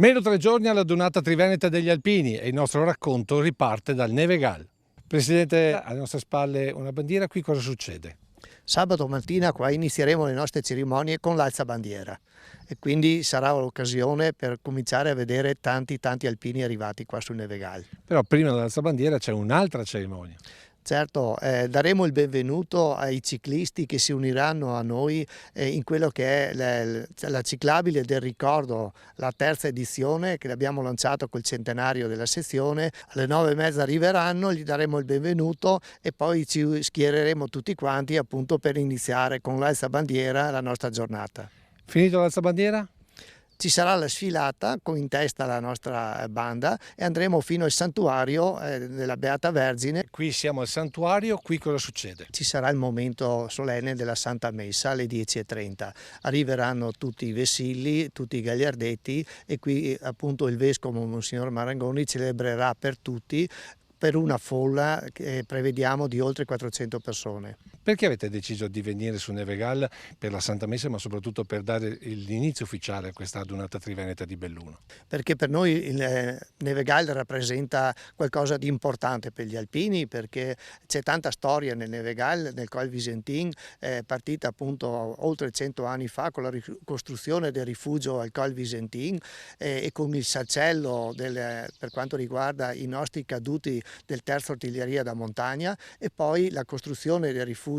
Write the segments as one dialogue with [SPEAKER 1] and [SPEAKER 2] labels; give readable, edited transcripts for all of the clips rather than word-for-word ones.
[SPEAKER 1] Meno 3 giorni alla Dunata Triveneta degli Alpini e il nostro racconto riparte dal Nevegal. Presidente, alle nostre spalle una bandiera, qui cosa succede?
[SPEAKER 2] Sabato mattina qua inizieremo le nostre cerimonie con l'alzabandiera e quindi sarà l'occasione per cominciare a vedere tanti alpini arrivati qua sul Nevegal.
[SPEAKER 1] Però prima dell'alzabandiera c'è un'altra cerimonia.
[SPEAKER 2] Certo, daremo il benvenuto ai ciclisti che si uniranno a noi in quello che è la ciclabile del ricordo, la terza edizione che abbiamo lanciato col centenario della sezione. Alle 9:30 arriveranno, gli daremo il benvenuto e poi ci schiereremo tutti quanti appunto per iniziare con l'alzabandiera la nostra giornata.
[SPEAKER 1] Finito l'alzabandiera?
[SPEAKER 2] Ci sarà la sfilata con in testa la nostra banda e andremo fino al santuario della Beata Vergine.
[SPEAKER 1] Qui siamo al santuario, qui cosa succede?
[SPEAKER 2] Ci sarà il momento solenne della Santa Messa alle 10:30. Arriveranno tutti i vessilli, tutti i gagliardetti e qui appunto il vescovo Monsignor Marangoni celebrerà per tutti, per una folla che prevediamo di oltre 400 persone.
[SPEAKER 1] Perché avete deciso di venire su Nevegal per la Santa Messa, ma soprattutto per dare l'inizio ufficiale a questa Dunata Triveneta di Belluno?
[SPEAKER 2] Perché per noi il Nevegal rappresenta qualcosa di importante per gli alpini, perché c'è tanta storia nel Nevegal, nel Col Visentin, partita appunto oltre 100 anni fa con la ricostruzione del rifugio al Col Visentin e con il sacello per quanto riguarda i nostri caduti del terzo artiglieria da montagna e poi la costruzione del rifugio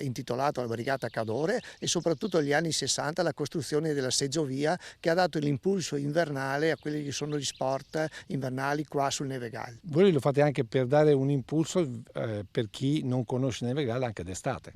[SPEAKER 2] intitolato alla Brigata Cadore e soprattutto negli anni 60 la costruzione della seggiovia che ha dato l'impulso invernale a quelli che sono gli sport invernali qua sul Nevegal.
[SPEAKER 1] Voi lo fate anche per dare un impulso per chi non conosce Nevegal anche d'estate.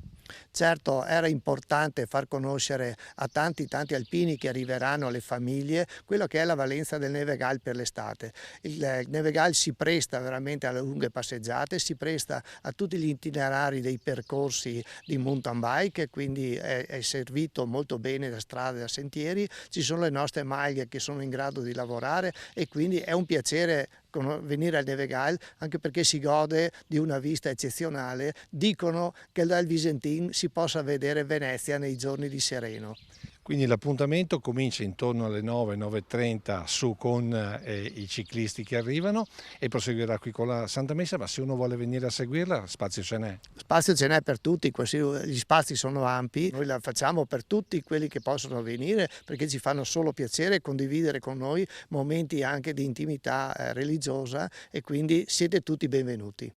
[SPEAKER 2] Certo, era importante far conoscere a tanti alpini che arriveranno alle famiglie quello che è la valenza del Nevegal per l'estate. Il Nevegal si presta veramente alle lunghe passeggiate, si presta a tutti gli itinerari dei percorsi di mountain bike, quindi è servito molto bene da strade e da sentieri, ci sono le nostre maglie che sono in grado di lavorare e quindi è un piacere venire al Nevegal anche perché si gode di una vista eccezionale. Dicono che dal Visentin si possa vedere Venezia nei giorni di sereno.
[SPEAKER 1] Quindi l'appuntamento comincia intorno alle 9, 9:30 su con i ciclisti che arrivano e proseguirà qui con la Santa Messa, ma se uno vuole venire a seguirla spazio ce n'è.
[SPEAKER 2] Spazio ce n'è per tutti, gli spazi sono ampi, noi la facciamo per tutti quelli che possono venire perché ci fanno solo piacere condividere con noi momenti anche di intimità religiosa e quindi siete tutti benvenuti.